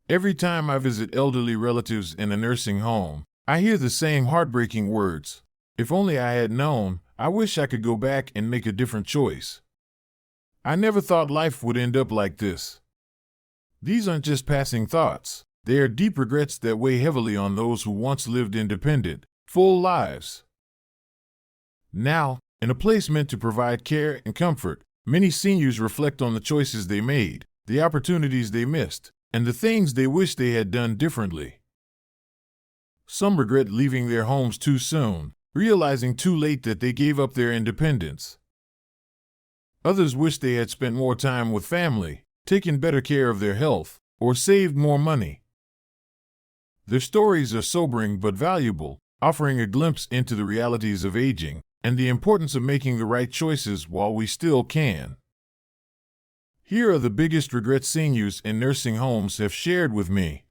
Every time I visit elderly relatives in a nursing home, I hear the same heartbreaking words. If only I had known, I wish I could go back and make a different choice. I never thought life would end up like this. These aren't just passing thoughts. They are deep regrets that weigh heavily on those who once lived independent, full lives. Now, in a place meant to provide care and comfort, many seniors reflect on the choices they made, the opportunities they missed, and the things they wish they had done differently. Some regret leaving their homes too soon, realizing too late that they gave up their independence. Others wish they had spent more time with family, taken better care of their health, or saved more money. Their stories are sobering but valuable, offering a glimpse into the realities of aging and the importance of making the right choices while we still can. Here are the biggest regrets seniors in nursing homes have shared with me.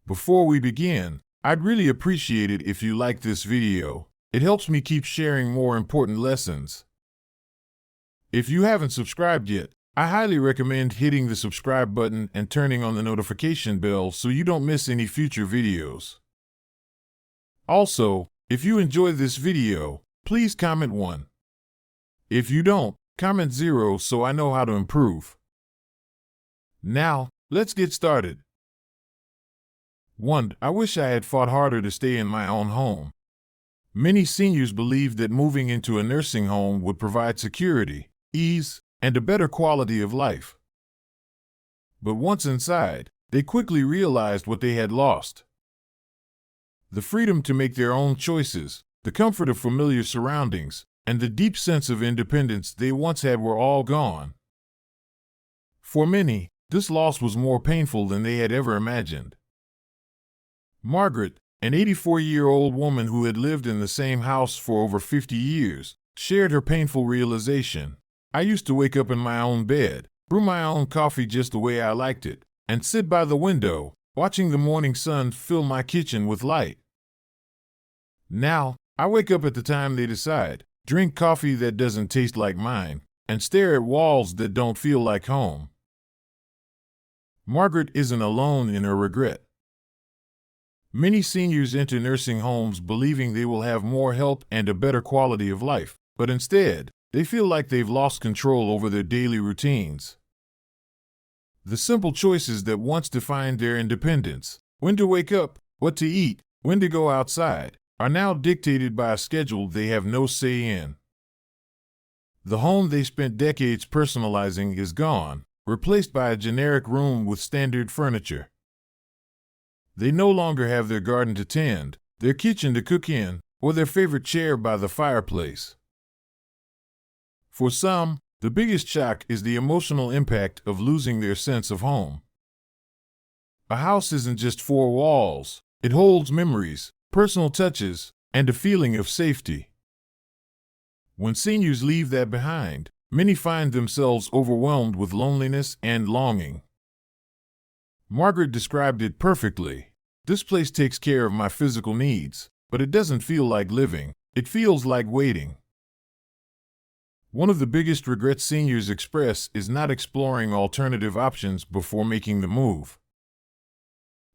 Before we begin, I'd really appreciate it if you like this video. It helps me keep sharing more important lessons. If you haven't subscribed yet, I highly recommend hitting the subscribe button and turning on the notification bell so you don't miss any future videos. Also, if you enjoy this video, please comment 1. If you don't, comment 0 so I know how to improve. Now, let's get started. 1. I wish I had fought harder to stay in my own home. Many seniors believe that moving into a nursing home would provide security, ease, and a better quality of life. But once inside, they quickly realized what they had lost. The freedom to make their own choices, the comfort of familiar surroundings, and the deep sense of independence they once had were all gone. For many, this loss was more painful than they had ever imagined. Margaret, an 84-year-old woman who had lived in the same house for over 50 years, shared her painful realization. I used to wake up in my own bed, brew my own coffee just the way I liked it, and sit by the window, watching the morning sun fill my kitchen with light. Now, I wake up at the time they decide, drink coffee that doesn't taste like mine, and stare at walls that don't feel like home. Margaret isn't alone in her regret. Many seniors enter nursing homes believing they will have more help and a better quality of life, but instead, they feel like they've lost control over their daily routines. The simple choices that once defined their independence, when to wake up, what to eat, when to go outside, are now dictated by a schedule they have no say in. The home they spent decades personalizing is gone, replaced by a generic room with standard furniture. They no longer have their garden to tend, their kitchen to cook in, or their favorite chair by the fireplace. For some, the biggest shock is the emotional impact of losing their sense of home. A house isn't just four walls, it holds memories, personal touches, and a feeling of safety. When seniors leave that behind, many find themselves overwhelmed with loneliness and longing. Margaret described it perfectly. This place takes care of my physical needs, but it doesn't feel like living, it feels like waiting. One of the biggest regrets seniors express is not exploring alternative options before making the move.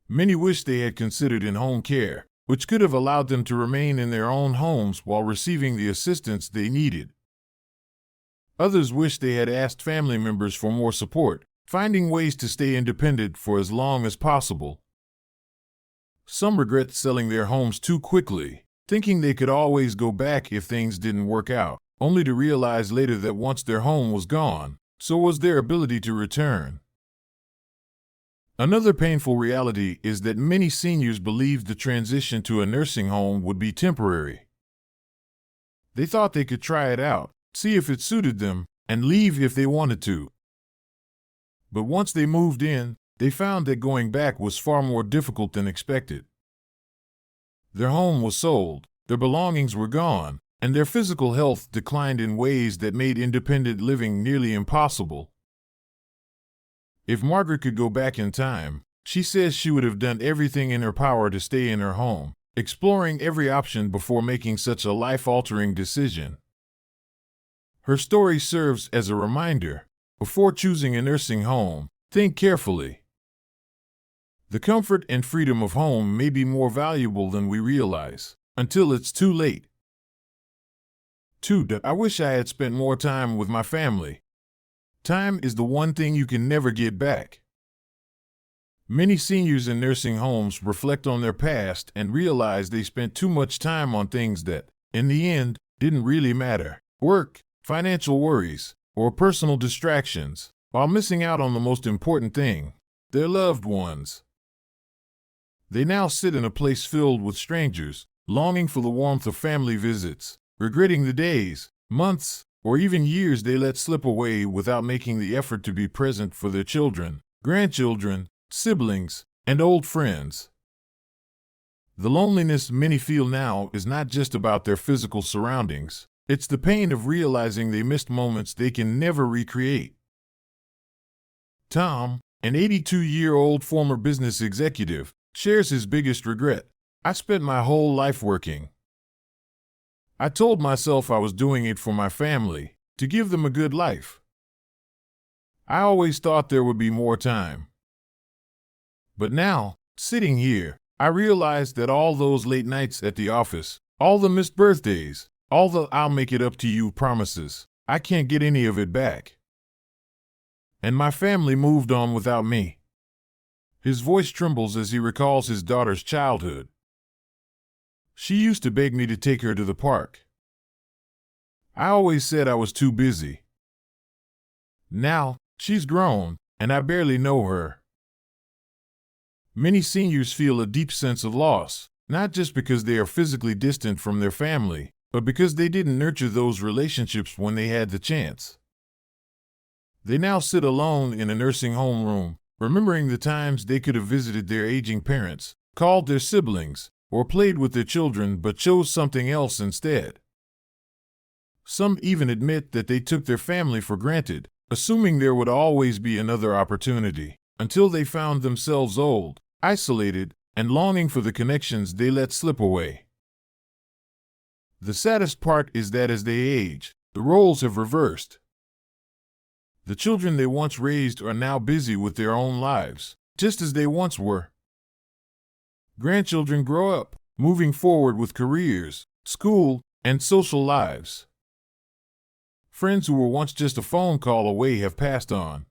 Many wish they had considered in-home care, which could have allowed them to remain in their own homes while receiving the assistance they needed. Others wish they had asked family members for more support, finding ways to stay independent for as long as possible. Some regret selling their homes too quickly, thinking they could always go back if things didn't work out, only to realize later that once their home was gone, so was their ability to return. Another painful reality is that many seniors believed the transition to a nursing home would be temporary. They thought they could try it out, see if it suited them, and leave if they wanted to. But once they moved in, they found that going back was far more difficult than expected. Their home was sold, their belongings were gone, and their physical health declined in ways that made independent living nearly impossible. If Margaret could go back in time, she says she would have done everything in her power to stay in her home, exploring every option before making such a life-altering decision. Her story serves as a reminder: before choosing a nursing home, think carefully. The comfort and freedom of home may be more valuable than we realize, until it's too late. 2. I wish I had spent more time with my family. Time is the one thing you can never get back. Many seniors in nursing homes reflect on their past and realize they spent too much time on things that, in the end, didn't really matter. Work, financial worries, or personal distractions, while missing out on the most important thing, their loved ones. They now sit in a place filled with strangers, longing for the warmth of family visits, regretting the days, months, or even years they let slip away without making the effort to be present for their children, grandchildren, siblings, and old friends. The loneliness many feel now is not just about their physical surroundings, it's the pain of realizing they missed moments they can never recreate. Tom, an 82-year-old former business executive, shares his biggest regret. I spent my whole life working. I told myself I was doing it for my family, to give them a good life. I always thought there would be more time. But now, sitting here, I realize that all those late nights at the office, all the missed birthdays, all the "I'll make it up to you" promises, I can't get any of it back. And my family moved on without me. His voice trembles as he recalls his daughter's childhood. She used to beg me to take her to the park. I always said I was too busy. Now, she's grown, and I barely know her. Many seniors feel a deep sense of loss, not just because they are physically distant from their family, but because they didn't nurture those relationships when they had the chance. They now sit alone in a nursing home room, remembering the times they could have visited their aging parents, called their siblings, or played with their children but chose something else instead. Some even admit that they took their family for granted, assuming there would always be another opportunity, until they found themselves old, isolated, and longing for the connections they let slip away. The saddest part is that as they age, the roles have reversed. The children they once raised are now busy with their own lives, just as they once were. Grandchildren grow up, moving forward with careers, school, and social lives. Friends who were once just a phone call away have passed on.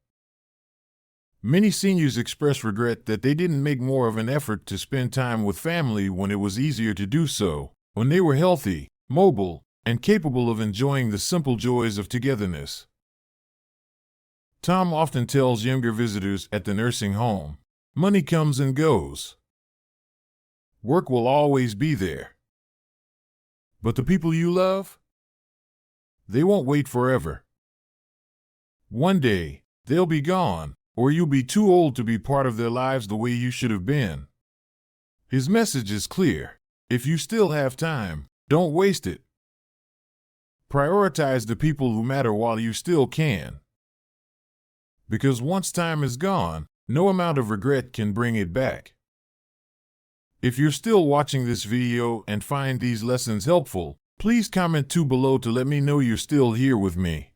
Many seniors express regret that they didn't make more of an effort to spend time with family when it was easier to do so, when they were healthy, mobile, and capable of enjoying the simple joys of togetherness. Tom often tells younger visitors at the nursing home, "Money comes and goes. Work will always be there. But the people you love? They won't wait forever. One day, they'll be gone, or you'll be too old to be part of their lives the way you should have been." His message is clear. If you still have time, don't waste it. Prioritize the people who matter while you still can. Because once time is gone, no amount of regret can bring it back. If you're still watching this video and find these lessons helpful, please comment below to let me know you're still here with me.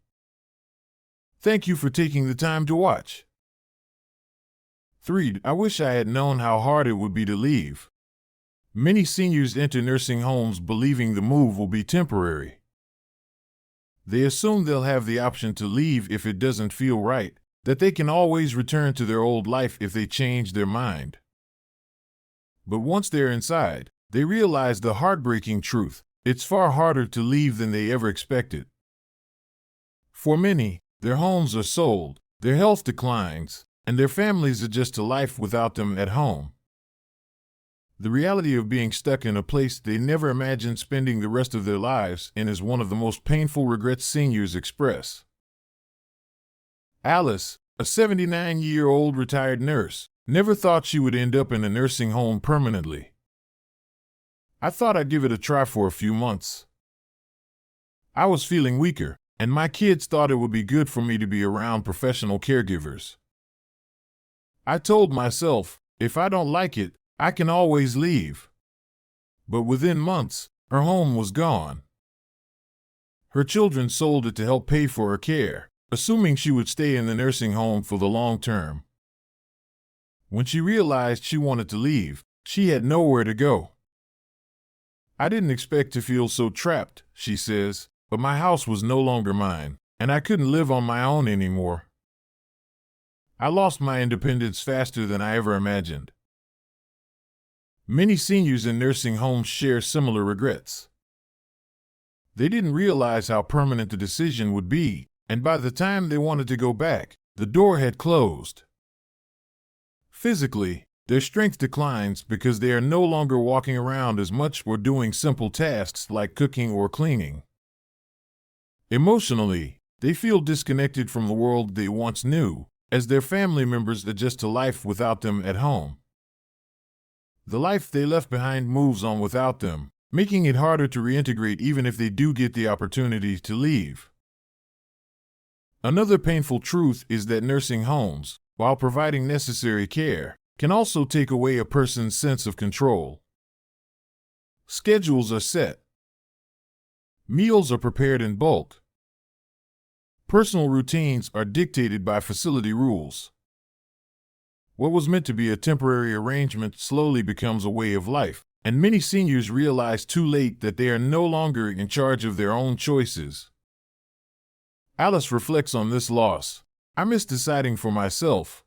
Thank you for taking the time to watch. 3. I wish I had known how hard it would be to leave. Many seniors enter nursing homes believing the move will be temporary. They assume they'll have the option to leave if it doesn't feel right, that they can always return to their old life if they change their mind. But once they're inside, they realize the heartbreaking truth: it's far harder to leave than they ever expected. For many, their homes are sold, their health declines, and their families adjust to life without them at home. The reality of being stuck in a place they never imagined spending the rest of their lives in is one of the most painful regrets seniors express. Alice, a 79-year-old retired nurse, never thought she would end up in a nursing home permanently. "I thought I'd give it a try for a few months. I was feeling weaker, and my kids thought it would be good for me to be around professional caregivers. I told myself, if I don't like it, I can always leave." But within months, her home was gone. Her children sold it to help pay for her care, assuming she would stay in the nursing home for the long term. When she realized she wanted to leave, she had nowhere to go. I didn't expect to feel so trapped, she says, but my house was no longer mine, and I couldn't live on my own anymore. I lost my independence faster than I ever imagined. Many seniors in nursing homes share similar regrets. They didn't realize how permanent the decision would be, and by the time they wanted to go back, the door had closed. Physically, their strength declines because they are no longer walking around as much or doing simple tasks like cooking or cleaning. Emotionally, they feel disconnected from the world they once knew, as their family members adjust to life without them at home. The life they left behind moves on without them, making it harder to reintegrate even if they do get the opportunity to leave. Another painful truth is that nursing homes, while providing necessary care, can also take away a person's sense of control. Schedules are set. Meals are prepared in bulk. Personal routines are dictated by facility rules. What was meant to be a temporary arrangement slowly becomes a way of life, and many seniors realize too late that they are no longer in charge of their own choices. Alice reflects on this loss. I miss deciding for myself.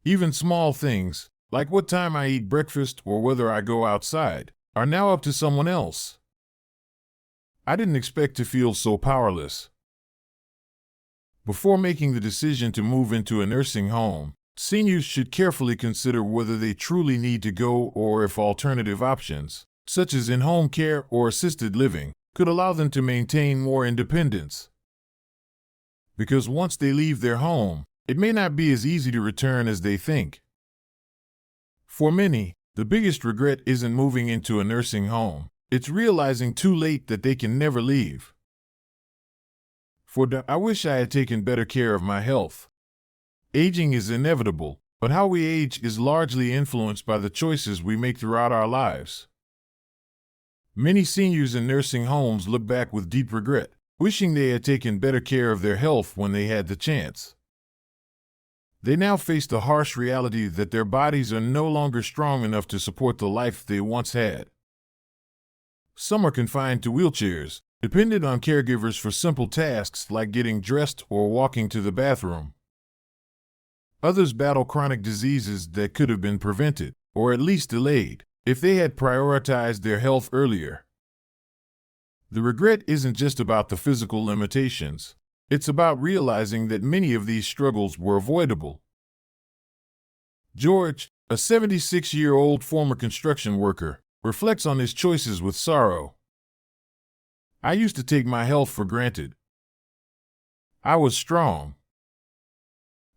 Even small things, like what time I eat breakfast or whether I go outside, are now up to someone else. I didn't expect to feel so powerless. Before making the decision to move into a nursing home, seniors should carefully consider whether they truly need to go or if alternative options, such as in-home care or assisted living, could allow them to maintain more independence. Because once they leave their home, it may not be as easy to return as they think. For many, the biggest regret isn't moving into a nursing home, it's realizing too late that they can never leave. I wish I had taken better care of my health. Aging is inevitable, but how we age is largely influenced by the choices we make throughout our lives. Many seniors in nursing homes look back with deep regret, wishing they had taken better care of their health when they had the chance. They now face the harsh reality that their bodies are no longer strong enough to support the life they once had. Some are confined to wheelchairs, dependent on caregivers for simple tasks like getting dressed or walking to the bathroom. Others battle chronic diseases that could have been prevented, or at least delayed, if they had prioritized their health earlier. The regret isn't just about the physical limitations. It's about realizing that many of these struggles were avoidable. George, a 76-year-old former construction worker, reflects on his choices with sorrow. I used to take my health for granted. I was strong.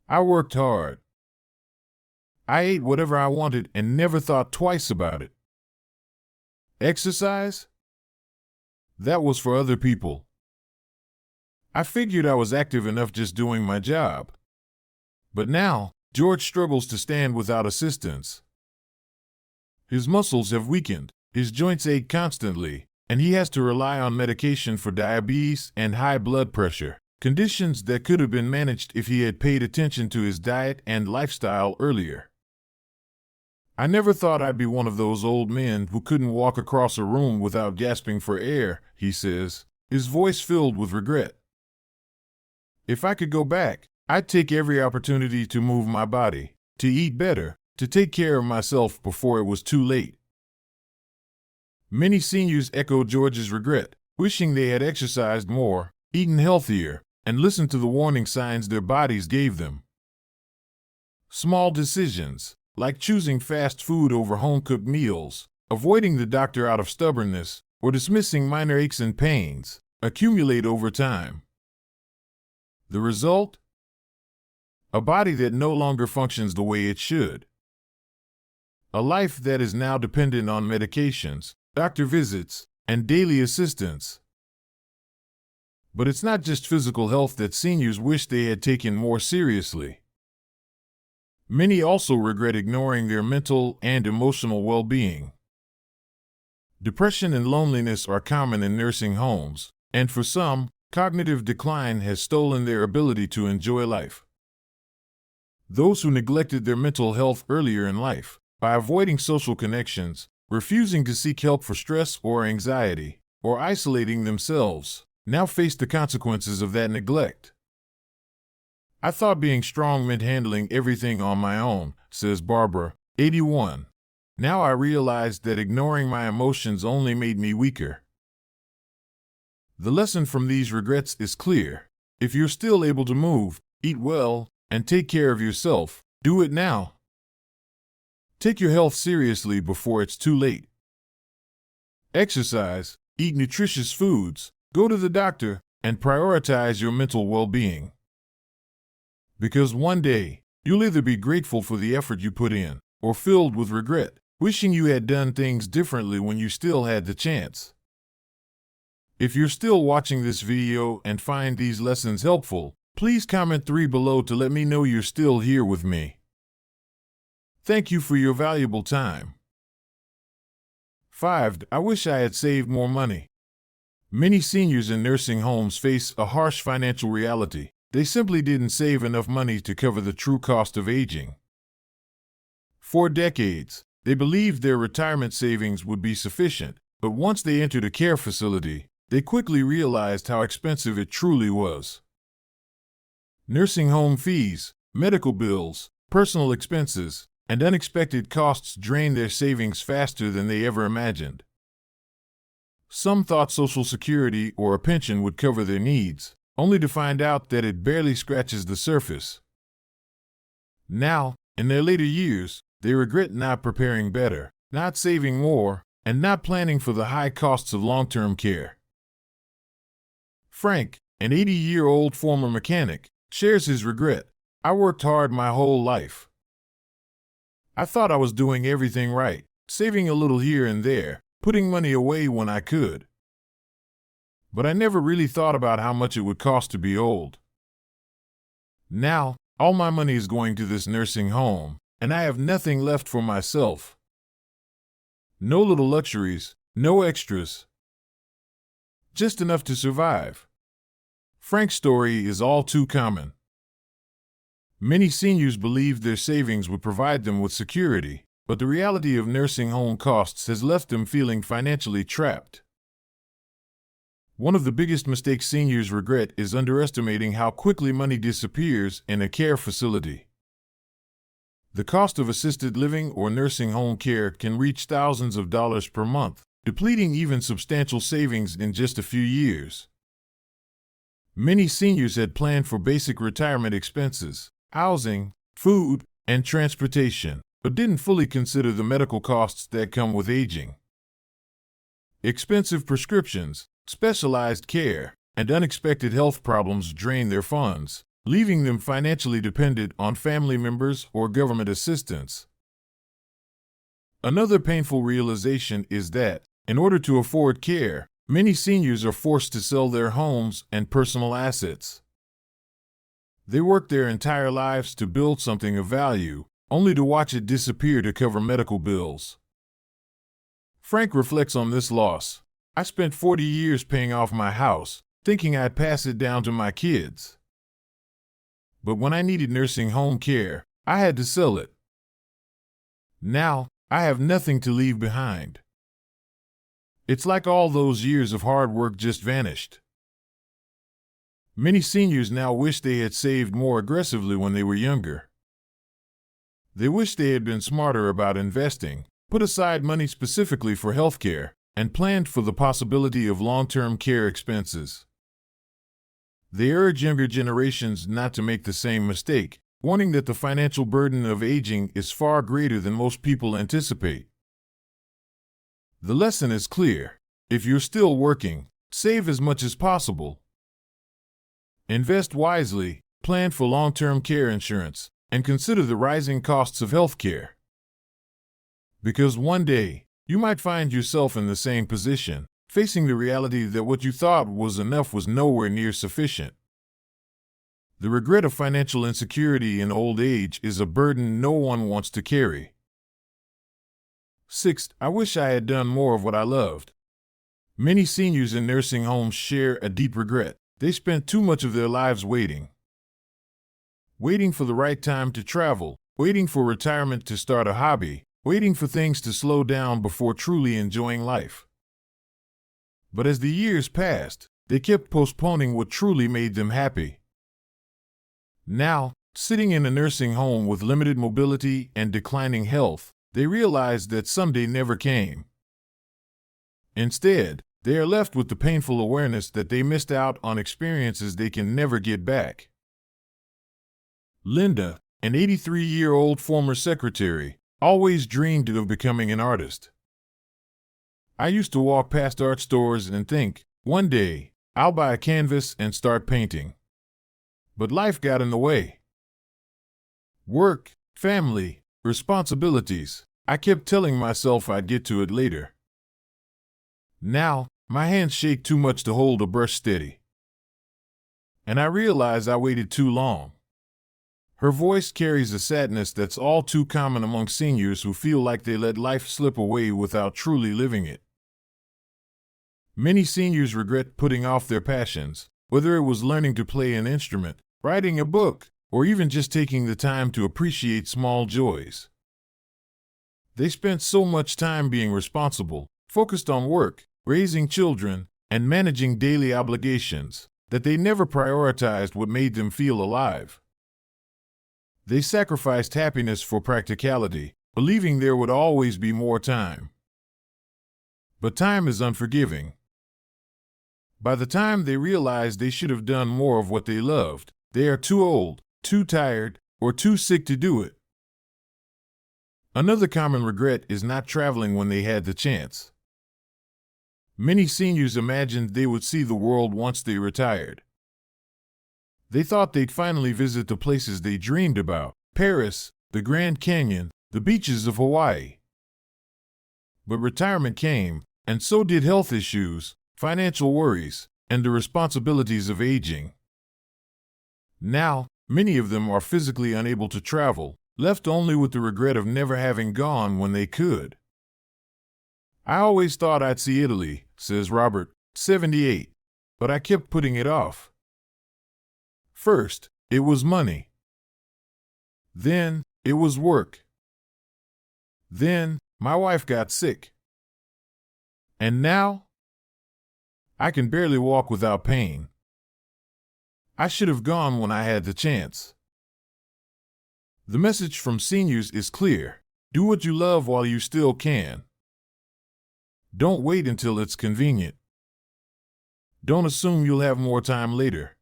I worked hard. I ate whatever I wanted and never thought twice about it. Exercise? That was for other people. I figured I was active enough just doing my job. But now, George struggles to stand without assistance. His muscles have weakened, his joints ache constantly, and he has to rely on medication for diabetes and high blood pressure, conditions that could have been managed if he had paid attention to his diet and lifestyle earlier. I never thought I'd be one of those old men who couldn't walk across a room without gasping for air, he says, his voice filled with regret. If I could go back, I'd take every opportunity to move my body, to eat better, to take care of myself before it was too late. Many seniors echo George's regret, wishing they had exercised more, eaten healthier, and listened to the warning signs their bodies gave them. Small decisions, like choosing fast food over home-cooked meals, avoiding the doctor out of stubbornness, or dismissing minor aches and pains, accumulate over time. The result? A body that no longer functions the way it should. A life that is now dependent on medications, doctor visits, and daily assistance. But it's not just physical health that seniors wish they had taken more seriously. Many also regret ignoring their mental and emotional well-being. Depression and loneliness are common in nursing homes, and for some, cognitive decline has stolen their ability to enjoy life. Those who neglected their mental health earlier in life, by avoiding social connections, refusing to seek help for stress or anxiety, or isolating themselves, now face the consequences of that neglect. I thought being strong meant handling everything on my own, says Barbara, 81. Now I realized that ignoring my emotions only made me weaker. The lesson from these regrets is clear. If you're still able to move, eat well, and take care of yourself, do it now. Take your health seriously before it's too late. Exercise, eat nutritious foods, go to the doctor, and prioritize your mental well-being. Because one day, you'll either be grateful for the effort you put in, or filled with regret, wishing you had done things differently when you still had the chance. If you're still watching this video and find these lessons helpful, please comment 3 below to let me know you're still here with me. Thank you for your valuable time. 5. I wish I had saved more money. Many seniors in nursing homes face a harsh financial reality. They simply didn't save enough money to cover the true cost of aging. For decades, they believed their retirement savings would be sufficient, but once they entered a care facility, they quickly realized how expensive it truly was. Nursing home fees, medical bills, personal expenses, and unexpected costs drained their savings faster than they ever imagined. Some thought Social Security or a pension would cover their needs, only to find out that it barely scratches the surface. Now, in their later years, they regret not preparing better, not saving more, and not planning for the high costs of long-term care. Frank, an 80-year-old former mechanic, shares his regret. I worked hard my whole life. I thought I was doing everything right, saving a little here and there, putting money away when I could. But I never really thought about how much it would cost to be old. Now, all my money is going to this nursing home, and I have nothing left for myself. No little luxuries, no extras. Just enough to survive. Frank's story is all too common. Many seniors believed their savings would provide them with security, but the reality of nursing home costs has left them feeling financially trapped. One of the biggest mistakes seniors regret is underestimating how quickly money disappears in a care facility. The cost of assisted living or nursing home care can reach thousands of dollars per month, depleting even substantial savings in just a few years. Many seniors had planned for basic retirement expenses, housing, food, and transportation, but didn't fully consider the medical costs that come with aging. Expensive prescriptions, specialized care, and unexpected health problems drain their funds, leaving them financially dependent on family members or government assistance. Another painful realization is that, in order to afford care, many seniors are forced to sell their homes and personal assets. They work their entire lives to build something of value, only to watch it disappear to cover medical bills. Frank reflects on this loss. I spent 40 years paying off my house, thinking I'd pass it down to my kids. But when I needed nursing home care, I had to sell it. Now, I have nothing to leave behind. It's like all those years of hard work just vanished. Many seniors now wish they had saved more aggressively when they were younger. They wish they had been smarter about investing, put aside money specifically for healthcare, and planned for the possibility of long-term care expenses. They urge younger generations not to make the same mistake, warning that the financial burden of aging is far greater than most people anticipate. The lesson is clear. If you're still working, save as much as possible. Invest wisely, plan for long-term care insurance, and consider the rising costs of healthcare. Because one day, you might find yourself in the same position, facing the reality that what you thought was enough was nowhere near sufficient. The regret of financial insecurity in old age is a burden no one wants to carry. 6. I wish I had done more of what I loved. Many seniors in nursing homes share a deep regret. They spent too much of their lives waiting. waiting for the right time to travel, waiting for retirement to start a hobby, waiting for things to slow down before truly enjoying life. But as the years passed, they kept postponing what truly made them happy. Now, sitting in a nursing home with limited mobility and declining health, they realized that someday never came. Instead, they are left with the painful awareness that they missed out on experiences they can never get back. Linda, an 83-year-old former secretary, always dreamed of becoming an artist. I used to walk past art stores and think, one day, I'll buy a canvas and start painting. But life got in the way. Work, family, responsibilities. I kept telling myself I'd get to it later. Now, my hands shake too much to hold a brush steady. And I realize I waited too long. Her voice carries a sadness that's all too common among seniors who feel like they let life slip away without truly living it. Many seniors regret putting off their passions, whether it was learning to play an instrument, writing a book, or even just taking the time to appreciate small joys. They spent so much time being responsible, focused on work, raising children, and managing daily obligations, that they never prioritized what made them feel alive. They sacrificed happiness for practicality, believing there would always be more time. But time is unforgiving. By the time they realize they should have done more of what they loved, they are too old, too tired, or too sick to do it. Another common regret is not traveling when they had the chance. Many seniors imagined they would see the world once they retired. They thought they'd finally visit the places they dreamed about: Paris, the Grand Canyon, the beaches of Hawaii. But retirement came, and so did health issues, financial worries, and the responsibilities of aging. Now, many of them are physically unable to travel, left only with the regret of never having gone when they could. I always thought I'd see Italy, says Robert, 78, but I kept putting it off. First, it was money. Then, it was work. Then, my wife got sick. And now, I can barely walk without pain. I should have gone when I had the chance. The message from seniors is clear: do what you love while you still can. Don't wait until it's convenient. Don't assume you'll have more time later.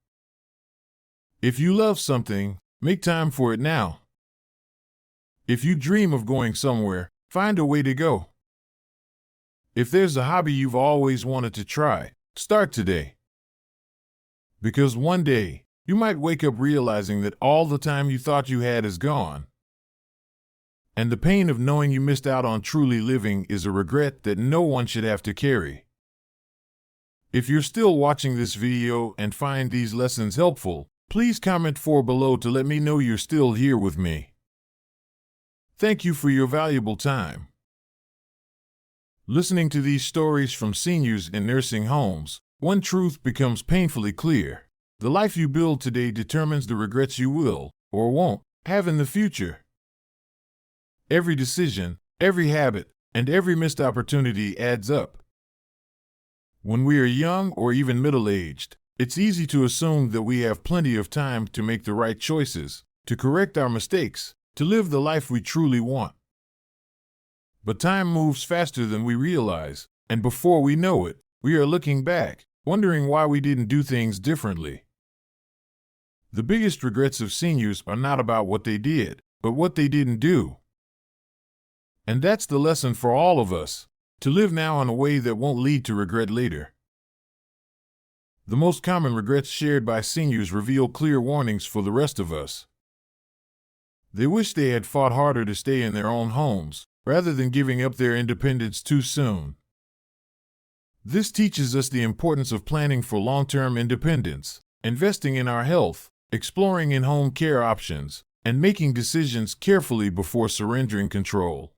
If you love something, make time for it now. If you dream of going somewhere, find a way to go. If there's a hobby you've always wanted to try, start today. Because one day, you might wake up realizing that all the time you thought you had is gone. And the pain of knowing you missed out on truly living is a regret that no one should have to carry. If you're still watching this video and find these lessons helpful, please comment below to let me know you're still here with me. Thank you for your valuable time. Listening to these stories from seniors in nursing homes, one truth becomes painfully clear: the life you build today determines the regrets you will, or won't, have in the future. Every decision, every habit, and every missed opportunity adds up. When we are young or even middle-aged, it's easy to assume that we have plenty of time to make the right choices, to correct our mistakes, to live the life we truly want. But time moves faster than we realize, and before we know it, we are looking back, wondering why we didn't do things differently. The biggest regrets of seniors are not about what they did, but what they didn't do. And that's the lesson for all of us: to live now in a way that won't lead to regret later. The most common regrets shared by seniors reveal clear warnings for the rest of us. They wish they had fought harder to stay in their own homes, rather than giving up their independence too soon. This teaches us the importance of planning for long-term independence, investing in our health, exploring in-home care options, and making decisions carefully before surrendering control.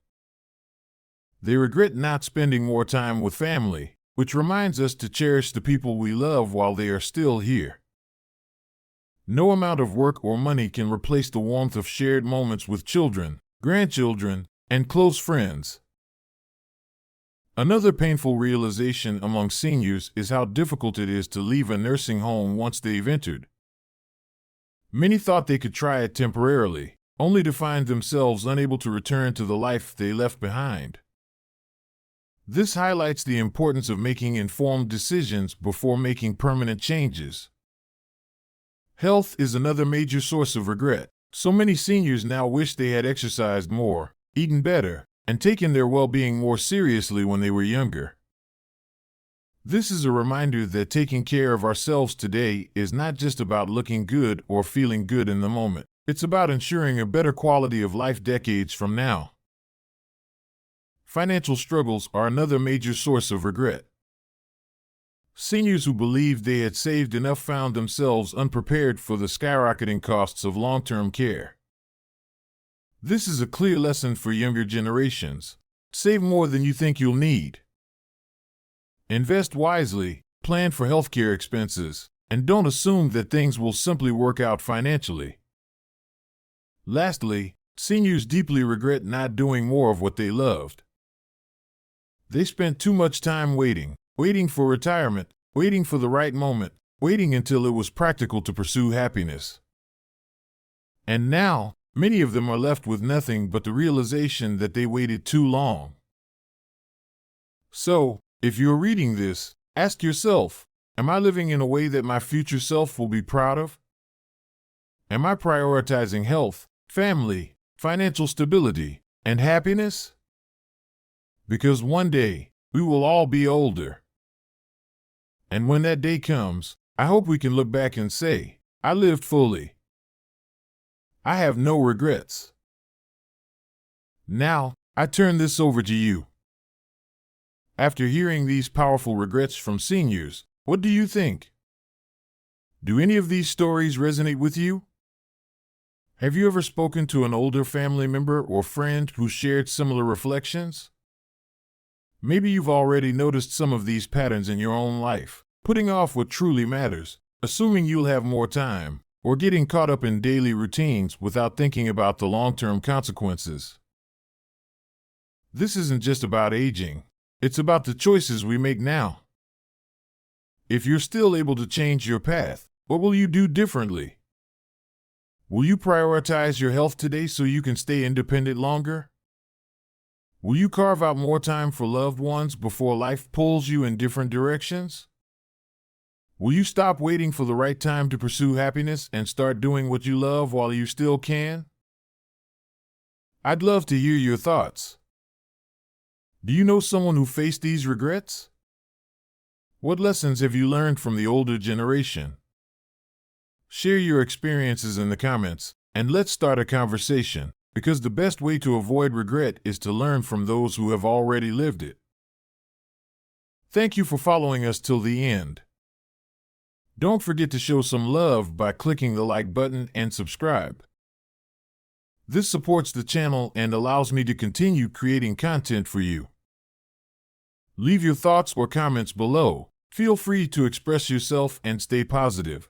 They regret not spending more time with family, which reminds us to cherish the people we love while they are still here. No amount of work or money can replace the warmth of shared moments with children, grandchildren, and close friends. Another painful realization among seniors is how difficult it is to leave a nursing home once they've entered. Many thought they could try it temporarily, only to find themselves unable to return to the life they left behind. This highlights the importance of making informed decisions before making permanent changes. Health is another major source of regret. So many seniors now wish they had exercised more, eaten better, and taken their well-being more seriously when they were younger. This is a reminder that taking care of ourselves today is not just about looking good or feeling good in the moment. It's about ensuring a better quality of life decades from now. Financial struggles are another major source of regret. Seniors who believed they had saved enough found themselves unprepared for the skyrocketing costs of long-term care. This is a clear lesson for younger generations. Save more than you think you'll need. Invest wisely, plan for healthcare expenses, and don't assume that things will simply work out financially. Lastly, seniors deeply regret not doing more of what they loved. They spent too much time waiting for retirement, waiting for the right moment, waiting until it was practical to pursue happiness. And now, many of them are left with nothing but the realization that they waited too long. So, if you're reading this, ask yourself, am I living in a way that my future self will be proud of? Am I prioritizing health, family, financial stability, and happiness? Because one day, we will all be older. And when that day comes, I hope we can look back and say, I lived fully. I have no regrets. Now, I turn this over to you. After hearing these powerful regrets from seniors, what do you think? Do any of these stories resonate with you? Have you ever spoken to an older family member or friend who shared similar reflections? Maybe you've already noticed some of these patterns in your own life, putting off what truly matters, assuming you'll have more time, or getting caught up in daily routines without thinking about the long-term consequences. This isn't just about aging, it's about the choices we make now. If you're still able to change your path, what will you do differently? Will you prioritize your health today so you can stay independent longer? Will you carve out more time for loved ones before life pulls you in different directions? Will you stop waiting for the right time to pursue happiness and start doing what you love while you still can? I'd love to hear your thoughts. Do you know someone who faced these regrets? What lessons have you learned from the older generation? Share your experiences in the comments, and let's start a conversation, because the best way to avoid regret is to learn from those who have already lived it. Thank you for following us till the end. Don't forget to show some love by clicking the like button and subscribe. This supports the channel and allows me to continue creating content for you. Leave your thoughts or comments below. Feel free to express yourself and stay positive.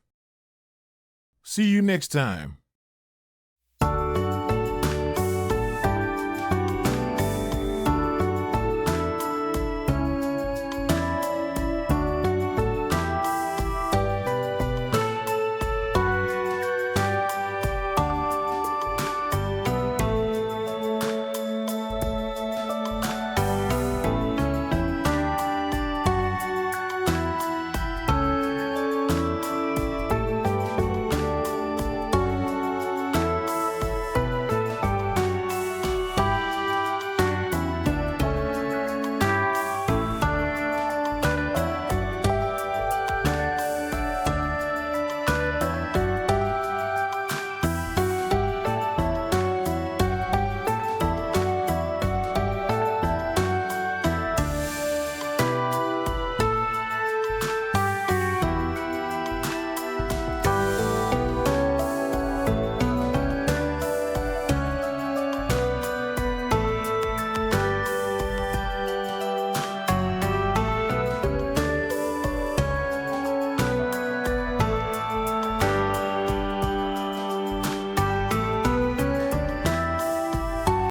See you next time.